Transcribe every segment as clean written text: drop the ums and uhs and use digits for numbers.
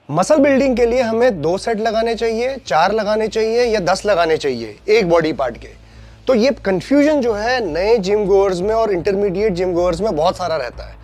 Muscle building के लिए हमें 2 सेट लगाने चाहिए, 4 लगाने चाहिए या 10 लगाने चाहिए एक बॉडी पार्ट के। तो ये कंफ्यूजन जो है नए जिम गोअर्स में और इंटरमीडिएट जिम गोअर्स में बहुत सारा रहता है।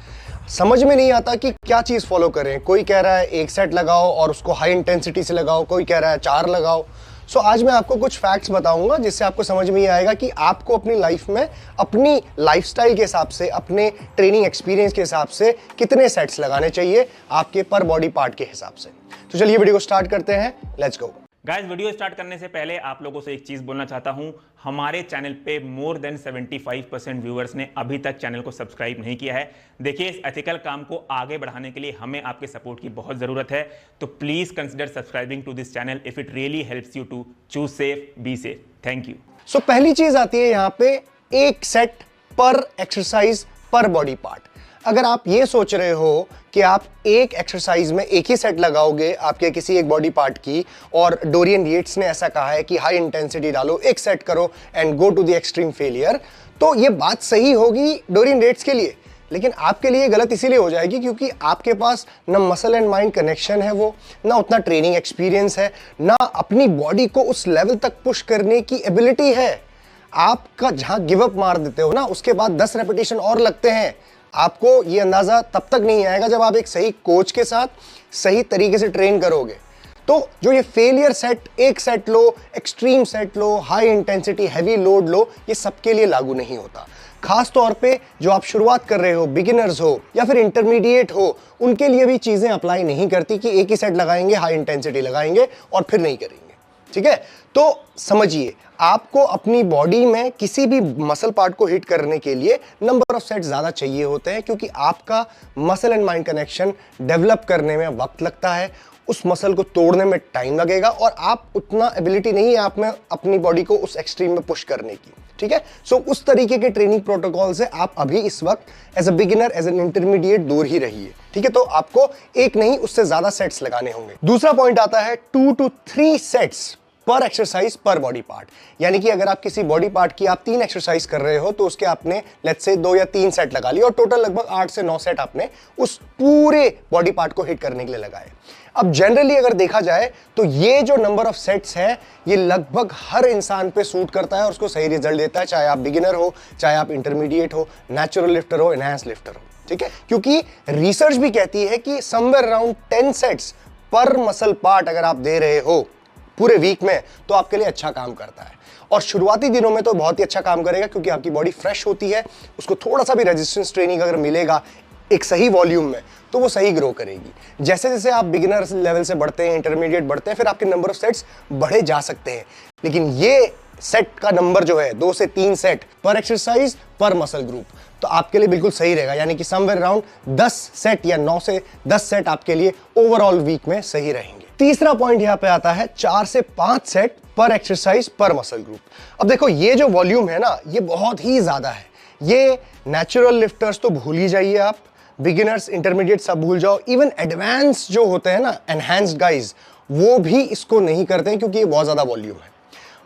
समझ में नहीं आता कि क्या चीज़ फॉलो करें। कोई कह रहा है 1 सेट लगाओ और उसको हाई इंटेंसिटी से लगाओ, कोई कह रहा है 4 लगाओ। सो आज मैं आपको कुछ फैक्ट्स बताऊंगा जिससे आपको समझ में ये आएगा कि आपको अपनी लाइफ में अपनी लाइफस्टाइल के हिसाब से, अपने ट्रेनिंग एक्सपीरियंस के हिसाब से कितने सेट्स लगाने चाहिए आपके पर बॉडी पार्ट के हिसाब से। तो चलिए वीडियो को स्टार्ट करते हैं, let's go. Guys, video start करने से पहले आप लोगों से एक चीज बोलना चाहता हूं। हमारे चैनल पे मोर देन 75% व्यूअर्स ने अभी तक चैनल को सब्सक्राइब नहीं किया है। देखिए, इस एथिकल काम को आगे बढ़ाने के लिए हमें आपके सपोर्ट की बहुत जरूरत है। तो please consider subscribing to this channel if it really helps you to choose safe, be safe. Thank you. So पहली चीज आती है यहाँ पे 1 सेट पर एक्सरसाइज पर बॉडी पार्ट। अगर आप ये सोच रहे हो कि आप एक एक्सरसाइज में एक ही सेट लगाओगे आपके किसी एक बॉडी पार्ट की, और डोरियन येट्स ने ऐसा कहा है कि हाई इंटेंसिटी डालो, एक सेट करो and go to the extreme failure, तो ये बात सही होगी डोरियन येट्स के लिए, लेकिन आपके लिए गलत इसीलिए हो जाएगी क्योंकि आपके पास ना मसल एंड माइंड कनेक्शन है, वो ना उतना ट्रेनिंग एक्सपीरियंस है, ना अपनी बॉडी को उस लेवल तक पुश करने की एबिलिटी है। आपका जहां गिव अप मार देते हो ना, उसके बाद 10 रेपिटेशन और लगते हैं। आपको ये अंदाजा तब तक नहीं आएगा जब आप एक सही कोच के साथ सही तरीके से ट्रेन करोगे। तो जो ये फेलियर सेट, एक सेट लो, एक्सट्रीम सेट लो, हाई इंटेंसिटी हैवी लोड लो, ये सबके लिए लागू नहीं होता। खास तौर पे जो आप शुरुआत कर रहे हो, बिगिनर्स हो या फिर इंटरमीडिएट हो, उनके लिए भी चीजें अप्लाई नहीं करती कि एक ही सेट लगाएंगे, हाई इंटेंसिटी लगाएंगे और फिर नहीं करेंगे। ठीक है, तो समझिए, आपको अपनी बॉडी में किसी भी मसल पार्ट को हिट करने के लिए नंबर ऑफ सेट ज्यादा चाहिए होते हैं, क्योंकि आपका muscle and mind connection develop करने में वक्त लगता है, उस मसल को तोड़ने में टाइम लगेगा और आप उतना एबिलिटी नहीं है आप में अपनी बॉडी को उस एक्सट्रीम में पुश करने की। ठीक है, सो उस तरीके के ट्रेनिंग प्रोटोकॉल से आप अभी इस वक्त as a beginner, as an intermediate दूर ही रहिए। ठीक है, तो आपको एक नहीं उससे ज्यादा सेट्स लगाने होंगे। दूसरा पॉइंट आता है 2 to 3 सेट्स पर एक्सरसाइज पर बॉडी पार्ट। यानी कि अगर आप किसी बॉडी पार्ट की आप 3 एक्सरसाइज कर रहे हो तो उसके आपने लेट्स से 2 या 3 सेट लगा लिए और टोटल लगभग 8 से 9 सेट आपने उस पूरे बॉडी पार्ट को हिट करने के लिए लगाए। अब जनरली अगर देखा जाए तो ये जो नंबर ऑफ सेट्स है ये लगभग हर इंसान पे सूट करता है और उसको सही रिजल्ट देता है, चाहे आप बिगिनर हो, चाहे आप इंटरमीडिएट हो, नेचुरल लिफ्टर हो, एनहांस लिफ्टर हो। ठीक है, क्योंकि रिसर्च भी कहती है कि समवेयर अराउंड 10 सेट्स पर मसल पार्ट अगर आप दे रहे हो पूरे वीक में तो आपके लिए अच्छा काम करता है। और शुरुआती दिनों में तो बहुत ही अच्छा काम करेगा क्योंकि आपकी बॉडी फ्रेश होती है, उसको थोड़ा सा भी रेजिस्टेंस ट्रेनिंग अगर मिलेगा एक सही वॉल्यूम में तो वो सही ग्रो करेगी। जैसे जैसे आप बिगिनर लेवल से बढ़ते हैं, इंटरमीडिएट बढ़ते हैं, फिर आपके नंबर ऑफ सेट्स बढ़े जा सकते हैं। लेकिन ये सेट का नंबर जो है 2 से 3 सेट पर एक्सरसाइज पर मसल ग्रुप, तो आपके लिए बिल्कुल सही रहेगा। यानी कि समवेयर अराउंड 10 सेट या 9 से 10 सेट आपके लिए ओवरऑल वीक में सही रहेंगे। तीसरा पॉइंट यहां पे आता है 4 से 5 सेट पर एक्सरसाइज पर मसल ग्रुप। अब देखो, ये जो वॉल्यूम है ना, ये बहुत ही ज्यादा है। ये नेचुरल लिफ्टर्स तो भूल ही जाइए आप, बिगिनर्स, इंटरमीडिएट सब भूल जाओ, इवन एडवांस जो होते हैं ना, एनहांस्ड गाइज, वो भी इसको नहीं करते हैं क्योंकि ये बहुत ज्यादा वॉल्यूम है।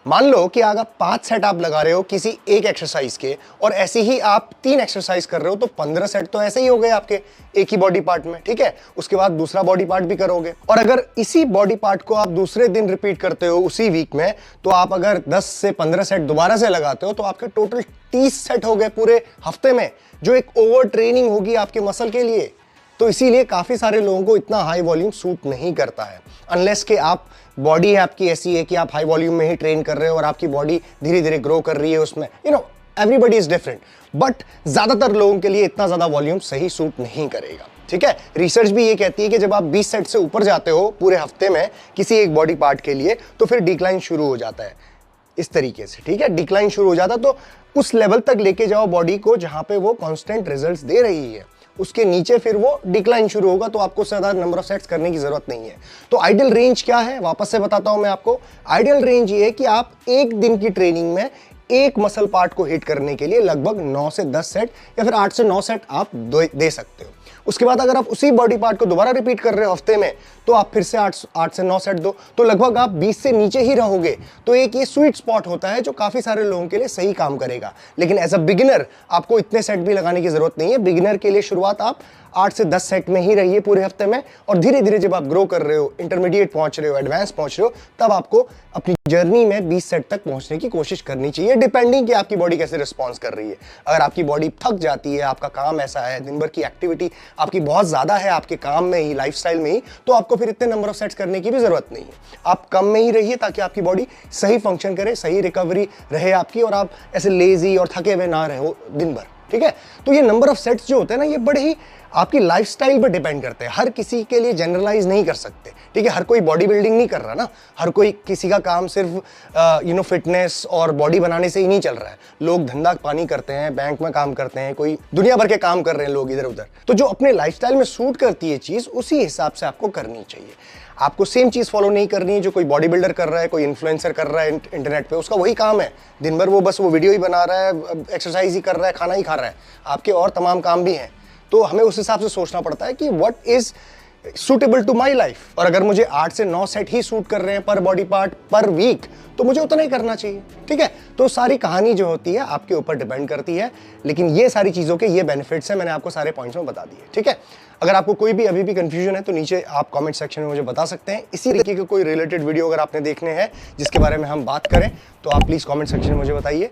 मान लो कि अगर 5 सेट आप लगा रहे हो किसी एक एक्सरसाइज के और ऐसे ही आप 3 एक्सरसाइज कर रहे हो तो 15 सेट तो ऐसे ही हो गए आपके एक ही बॉडी पार्ट में। ठीक है, उसके बाद दूसरा बॉडी पार्ट भी करोगे और अगर इसी बॉडी पार्ट को आप दूसरे दिन रिपीट करते हो उसी वीक में, तो आप अगर 10 से 15 सेट दोबारा से लगाते हो तो आपके टोटल 30 सेट हो गए पूरे हफ्ते में, जो एक ओवर ट्रेनिंग होगी आपके मसल के लिए। तो इसीलिए काफी सारे लोगों को इतना हाई वॉल्यूम सूट नहीं करता है, अनलेस कि आप बॉडी है आपकी ऐसी है कि आप हाई वॉल्यूम में ही ट्रेन कर रहे हो और आपकी बॉडी धीरे धीरे ग्रो कर रही है उसमें। एवरीबॉडी इज डिफरेंट, बट ज्यादातर लोगों के लिए इतना ज्यादा वॉल्यूम सही सूट नहीं करेगा। ठीक है, रिसर्च भी ये कहती है कि जब आप 20 सेट से ऊपर जाते हो पूरे हफ्ते में किसी एक बॉडी पार्ट के लिए तो फिर डिक्लाइन शुरू हो जाता है इस तरीके से। ठीक है, डिक्लाइन शुरू हो जाता, तो उस लेवल तक लेके जाओ बॉडी को जहां पे वो कांस्टेंट रिजल्ट्स दे रही है, उसके नीचे फिर वो डिक्लाइन शुरू होगा, तो आपको ज्यादा नंबर ऑफ सेट्स करने की जरूरत नहीं है। तो आइडियल रेंज क्या है, वापस से बताता हूं मैं आपको। आइडियल रेंज ये है कि आप एक दिन की ट्रेनिंग में एक मसल पार्ट को हिट करने के लिए लगभग 9 से 10 सेट या फिर 8 से 9 सेट आप दे सकते हो। उसके बाद अगर आप उसी बॉडी पार्ट को दोबारा रिपीट कर रहे हो हफ्ते में, तो आप फिर से 8 से 9 सेट दो, तो लगभग आप 20 से नीचे ही रहोगे। तो एक ये स्वीट स्पॉट होता है जो काफी सारे लोगों के लिए सही काम करेगा। लेकिन एज अ बिगिनर आपको इतने सेट भी लगाने की जरूरत नहीं है। बिगिनर के लिए शुरुआत आप 8 से 10 सेट में ही रहिए पूरे हफ्ते में, और धीरे धीरे जब आप ग्रो कर रहे हो, इंटरमीडिएट पहुंच रहे हो, एडवांस पहुंच रहे हो, तब आपको अपनी जर्नी में 20 सेट तक पहुंचने की कोशिश करनी चाहिए, डिपेंडिंग कि आपकी बॉडी कैसे रिस्पॉन्स कर रही है। अगर आपकी बॉडी थक जाती है, आपका काम ऐसा है, दिन भर की एक्टिविटी आपकी बहुत ज्यादा है आपके काम में ही, लाइफस्टाइल में ही, तो आपको फिर इतने नंबर ऑफ सेट्स करने की भी जरूरत नहीं है। आप कम में ही रहिए ताकि आपकी बॉडी सही फंक्शन करे, सही रिकवरी रहे आपकी, और आप ऐसे लेजी और थके हुए ना रहो दिन भर। ठीक है, तो ये नंबर ऑफ सेट्स जो होते हैं ना, ये बड़े ही आपकी लाइफस्टाइल पर डिपेंड करते हैं, हर किसी के लिए जनरलाइज नहीं कर सकते। ठीक है, हर कोई बॉडी बिल्डिंग नहीं कर रहा ना, हर कोई किसी का काम सिर्फ फिटनेस और बॉडी बनाने से ही नहीं चल रहा है। लोग धंधा पानी करते हैं, बैंक में काम करते हैं, कोई दुनिया भर के काम कर रहे हैं लोग इधर उधर। तो जो अपने लाइफस्टाइल में सूट करती है चीज, उसी हिसाब से आपको करनी चाहिए। आपको सेम चीज फॉलो नहीं करनी है जो कोई बॉडी बिल्डर कर रहा है, कोई इन्फ्लुएंसर कर रहा है इंटरनेट पे, उसका वही काम है, दिन भर वो बस वो वीडियो ही बना रहा है, एक्सरसाइज ही कर रहा है, खाना ही खा रहा है। आपके और तमाम काम भी हैं, तो हमें उस हिसाब से सोचना पड़ता है कि what is suitable to my life. और अगर मुझे 8 से 9 सेट ही सूट कर रहे हैं पर बॉडी पार्ट पर वीक, तो मुझे उतना ही करना चाहिए। ठीक है, तो सारी कहानी जो होती है आपके ऊपर डिपेंड करती है, लेकिन ये सारी चीजों के ये बेनिफिट्स हैं, मैंने आपको सारे पॉइंट्स में बता दिए। ठीक है, अगर आपको कोई भी अभी भी कंफ्यूजन है तो नीचे आप कमेंट सेक्शन में मुझे बता सकते हैं। इसी तरीके के कोई रिलेटेड वीडियो अगर आपने देखने हैं जिसके बारे में हम बात करें, तो आप प्लीज कमेंट सेक्शन में मुझे बताइए।